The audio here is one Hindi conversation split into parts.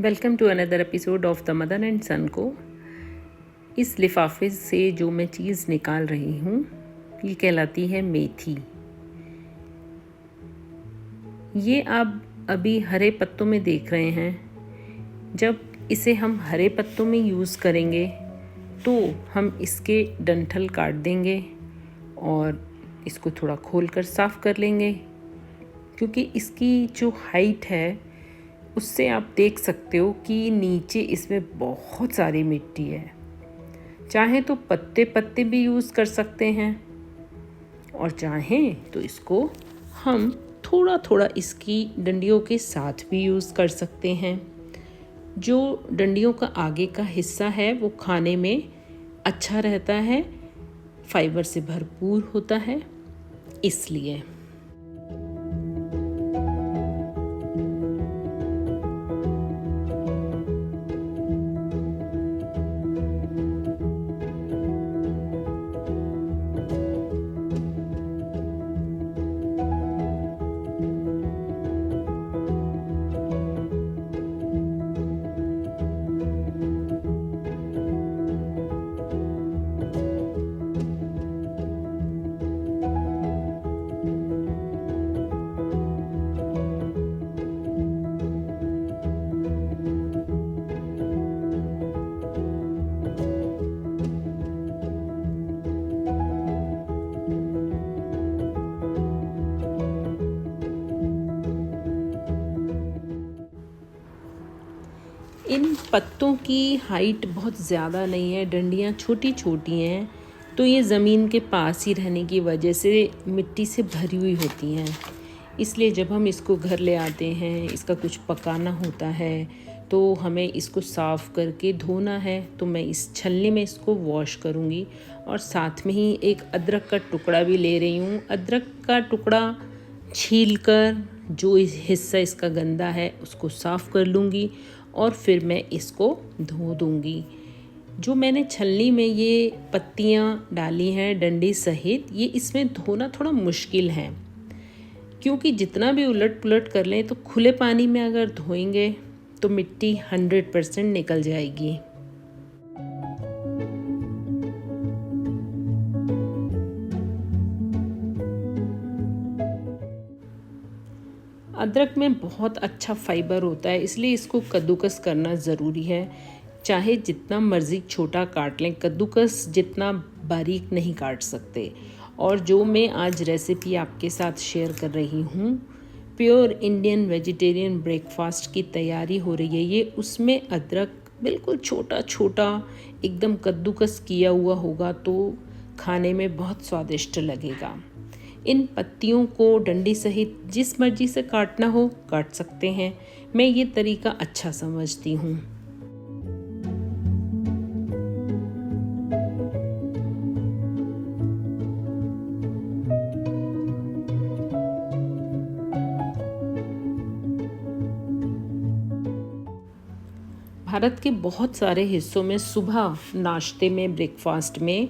Welcome to another episode of the mother and son को। इस लिफाफे से जो मैं चीज़ निकाल रही हूँ ये कहलाती है मेथी। ये आप अभी हरे पत्तों में देख रहे हैं। जब इसे हम हरे पत्तों में यूज़ करेंगे तो हम इसके डंठल काट देंगे और इसको थोड़ा खोल कर साफ़ कर लेंगे, क्योंकि इसकी जो हाइट है उससे आप देख सकते हो कि नीचे इसमें बहुत सारी मिट्टी है। चाहे तो पत्ते पत्ते भी यूज़ कर सकते हैं और चाहें तो इसको हम थोड़ा थोड़ा इसकी डंडियों के साथ भी यूज़ कर सकते हैं। जो डंडियों का आगे का हिस्सा है वो खाने में अच्छा रहता है, फाइबर से भरपूर होता है, इसलिए। इन पत्तों की हाइट बहुत ज़्यादा नहीं है, डंडियाँ छोटी छोटी हैं, तो ये ज़मीन के पास ही रहने की वजह से मिट्टी से भरी हुई होती हैं। इसलिए जब हम इसको घर ले आते हैं, इसका कुछ पकाना होता है तो हमें इसको साफ़ करके धोना है। तो मैं इस छलनी में इसको वॉश करूँगी और साथ में ही एक अदरक का टुकड़ा भी ले रही हूँ। अदरक का टुकड़ा छीलकर जो हिस्सा इसका गंदा है उसको साफ़ कर लूँगी और फिर मैं इसको धो दूँगी। जो मैंने छलनी में ये पत्तियाँ डाली हैं डंडी सहित, ये इसमें धोना थोड़ा मुश्किल है, क्योंकि जितना भी उलट पुलट कर लें तो खुले पानी में अगर धोएंगे तो मिट्टी 100% निकल जाएगी। अदरक में बहुत अच्छा फाइबर होता है, इसलिए इसको कद्दूकस करना ज़रूरी है। चाहे जितना मर्ज़ी छोटा काट लें, कद्दूकस जितना बारीक नहीं काट सकते। और जो मैं आज रेसिपी आपके साथ शेयर कर रही हूँ, प्योर इंडियन वेजिटेरियन ब्रेकफास्ट की तैयारी हो रही है ये, उसमें अदरक बिल्कुल छोटा छोटा एकदम कद्दूकस किया हुआ होगा तो खाने में बहुत स्वादिष्ट लगेगा। इन पत्तियों को डंडी सहित जिस मर्जी से काटना हो काट सकते हैं। मैं ये तरीका अच्छा समझती हूँ। भारत के बहुत सारे हिस्सों में सुबह नाश्ते में, ब्रेकफास्ट में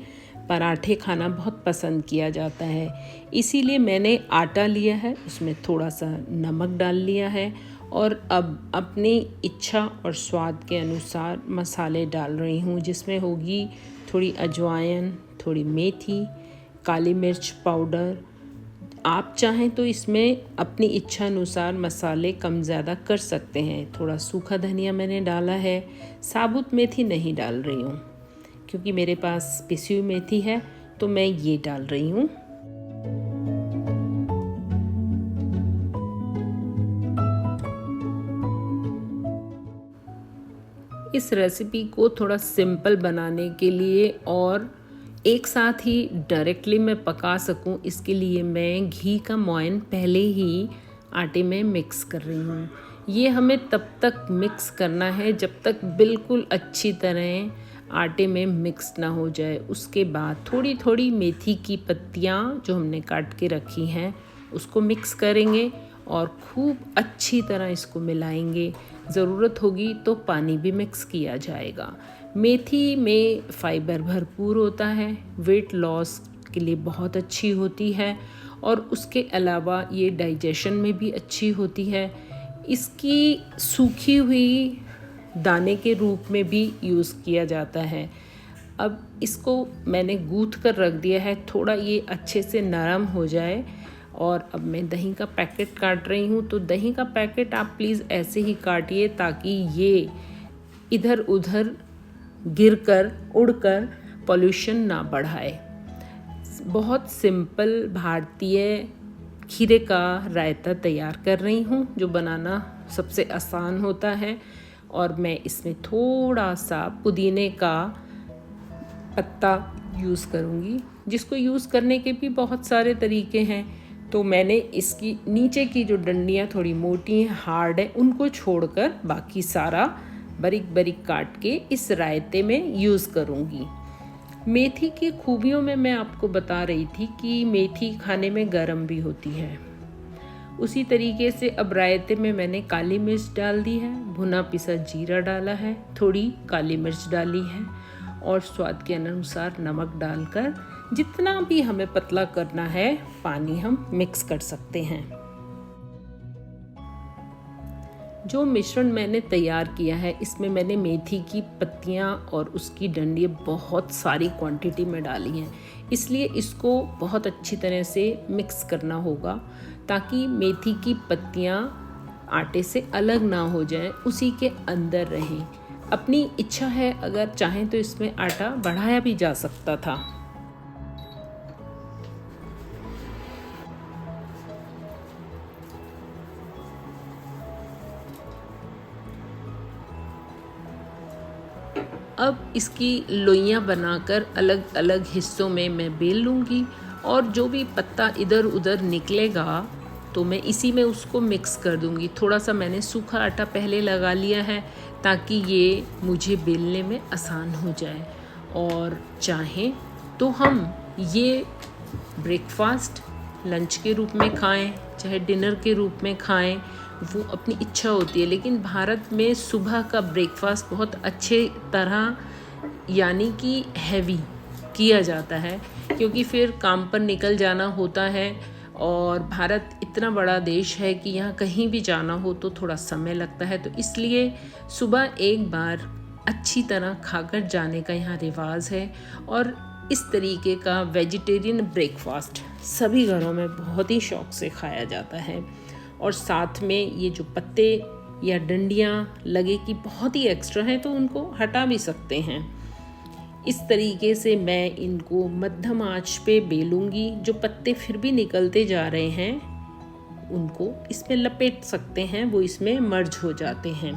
पराठे खाना बहुत पसंद किया जाता है। इसीलिए मैंने आटा लिया है, उसमें थोड़ा सा नमक डाल लिया है और अब अपनी इच्छा और स्वाद के अनुसार मसाले डाल रही हूँ, जिसमें होगी थोड़ी अजवाइन, थोड़ी मेथी, काली मिर्च पाउडर। आप चाहें तो इसमें अपनी इच्छा अनुसार मसाले कम ज़्यादा कर सकते हैं। थोड़ा सूखा धनिया मैंने डाला है, साबुत मेथी नहीं डाल रही हूँ क्योंकि मेरे पास पिसी हुई मेथी है तो मैं ये डाल रही हूँ। इस रेसिपी को थोड़ा सिंपल बनाने के लिए और एक साथ ही डायरेक्टली मैं पका सकूं, इसके लिए मैं घी का मोयन पहले ही आटे में मिक्स कर रही हूँ। ये हमें तब तक मिक्स करना है जब तक बिल्कुल अच्छी तरह आटे में मिक्स ना हो जाए। उसके बाद थोड़ी थोड़ी मेथी की पत्तियाँ जो हमने काट के रखी हैं उसको मिक्स करेंगे और खूब अच्छी तरह इसको मिलाएंगे। ज़रूरत होगी तो पानी भी मिक्स किया जाएगा। मेथी में फाइबर भरपूर होता है, वेट लॉस के लिए बहुत अच्छी होती है और उसके अलावा ये डाइजेशन में भी अच्छी होती है। इसकी सूखी हुई दाने के रूप में भी यूज़ किया जाता है। अब इसको मैंने गूँथ कर रख दिया है, थोड़ा ये अच्छे से नरम हो जाए। और अब मैं दही का पैकेट काट रही हूँ। तो दही का पैकेट आप प्लीज़ ऐसे ही काटिए ताकि ये इधर उधर गिरकर उड़कर पॉल्यूशन ना बढ़ाए। बहुत सिंपल भारतीय खीरे का रायता तैयार कर रही हूँ, जो बनाना सबसे आसान होता है। और मैं इसमें थोड़ा सा पुदीने का पत्ता यूज़ करूँगी, जिसको यूज़ करने के भी बहुत सारे तरीके हैं। तो मैंने इसकी नीचे की जो डंडियाँ थोड़ी मोटी हैं, हार्ड है, उनको छोड़कर बाकी सारा बारीक बारीक काट के इस रायते में यूज़ करूँगी। मेथी की खूबियों में मैं आपको बता रही थी कि मेथी खाने में गर्म भी होती है। उसी तरीके से अब रायते में मैंने काली मिर्च डाल दी है, भुना पिसा जीरा डाला है, थोड़ी काली मिर्च डाली है और स्वाद के अनुसार नमक डालकर जितना भी हमें पतला करना है पानी हम मिक्स कर सकते हैं। जो मिश्रण मैंने तैयार किया है इसमें मैंने मेथी की पत्तियां और उसकी डंडियाँ बहुत सारी क्वांटिटी में डाली हैं, इसलिए इसको बहुत अच्छी तरह से मिक्स करना होगा ताकि मेथी की पत्तियां आटे से अलग ना हो जाएं, उसी के अंदर रहें। अपनी इच्छा है, अगर चाहें तो इसमें आटा बढ़ाया भी जा सकता था। अब इसकी लोइयां बनाकर अलग अलग हिस्सों में मैं बेल लूँगी और जो भी पत्ता इधर उधर निकलेगा तो मैं इसी में उसको मिक्स कर दूँगी। थोड़ा सा मैंने सूखा आटा पहले लगा लिया है ताकि ये मुझे बेलने में आसान हो जाए। और चाहें तो हम ये ब्रेकफास्ट लंच के रूप में खाएं, चाहे डिनर के रूप में खाएं, वो अपनी इच्छा होती है। लेकिन भारत में सुबह का ब्रेकफास्ट बहुत अच्छे तरह यानी कि हैवी किया जाता है, क्योंकि फिर काम पर निकल जाना होता है और भारत इतना बड़ा देश है कि यहाँ कहीं भी जाना हो तो थोड़ा समय लगता है। तो इसलिए सुबह एक बार अच्छी तरह खाकर जाने का यहाँ रिवाज है। और इस तरीके का वेजिटेरियन ब्रेकफास्ट सभी घरों में बहुत ही शौक से खाया जाता है। और साथ में ये जो पत्ते या डंडियाँ लगे कि बहुत ही एक्स्ट्रा हैं तो उनको हटा भी सकते हैं। इस तरीके से मैं इनको मध्यम आंच पे बेलूंगी। जो पत्ते फिर भी निकलते जा रहे हैं उनको इसमें लपेट सकते हैं, वो इसमें मर्ज हो जाते हैं।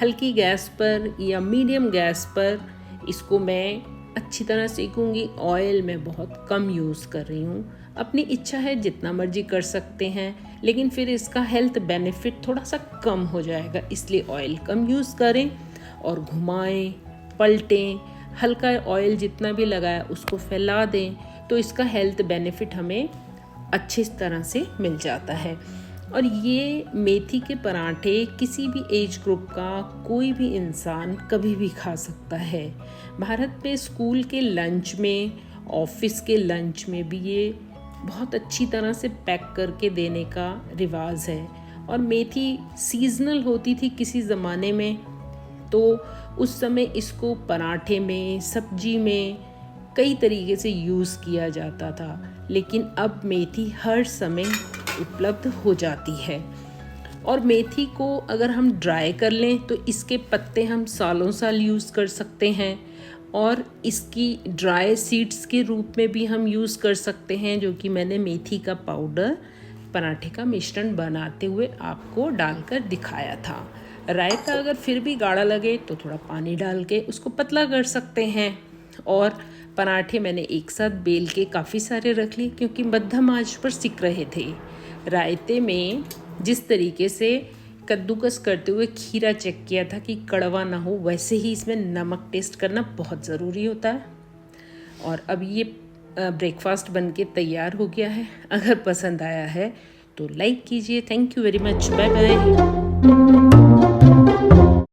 हल्की गैस पर या मीडियम गैस पर इसको मैं अच्छी तरह सेकूंगी। ऑयल मैं बहुत कम यूज़ कर रही हूँ, अपनी इच्छा है जितना मर्जी कर सकते हैं, लेकिन फिर इसका हेल्थ बेनिफिट थोड़ा सा कम हो जाएगा, इसलिए ऑयल कम यूज़ करें और घुमाएं, पलटें, हल्का ऑयल जितना भी लगाया उसको फैला दें तो इसका हेल्थ बेनिफिट हमें अच्छी तरह से मिल जाता है। और ये मेथी के पराठे किसी भी एज ग्रुप का कोई भी इंसान कभी भी खा सकता है। भारत में स्कूल के लंच में, ऑफिस के लंच में भी ये बहुत अच्छी तरह से पैक करके देने का रिवाज है। और मेथी सीजनल होती थी किसी ज़माने में, तो उस समय इसको पराठे में, सब्जी में कई तरीके से यूज़ किया जाता था। लेकिन अब मेथी हर समय उपलब्ध हो जाती है। और मेथी को अगर हम ड्राई कर लें तो इसके पत्ते हम सालों साल यूज़ कर सकते हैं और इसकी ड्राई सीड्स के रूप में भी हम यूज़ कर सकते हैं, जो कि मैंने मेथी का पाउडर पराठे का मिश्रण बनाते हुए आपको डालकर दिखाया था। रायता अगर फिर भी गाढ़ा लगे तो थोड़ा पानी डाल के उसको पतला कर सकते हैं। और पराठे मैंने एक साथ बेल के काफ़ी सारे रख लिए क्योंकि मध्यम आंच पर सिक रहे थे। रायते में जिस तरीके से कद्दूकस करते हुए खीरा चेक किया था कि कड़वा ना हो, वैसे ही इसमें नमक टेस्ट करना बहुत ज़रूरी होता है। और अब ये ब्रेकफास्ट बनके तैयार हो गया है। अगर पसंद आया है तो लाइक कीजिए। Thank you very much. Bye bye.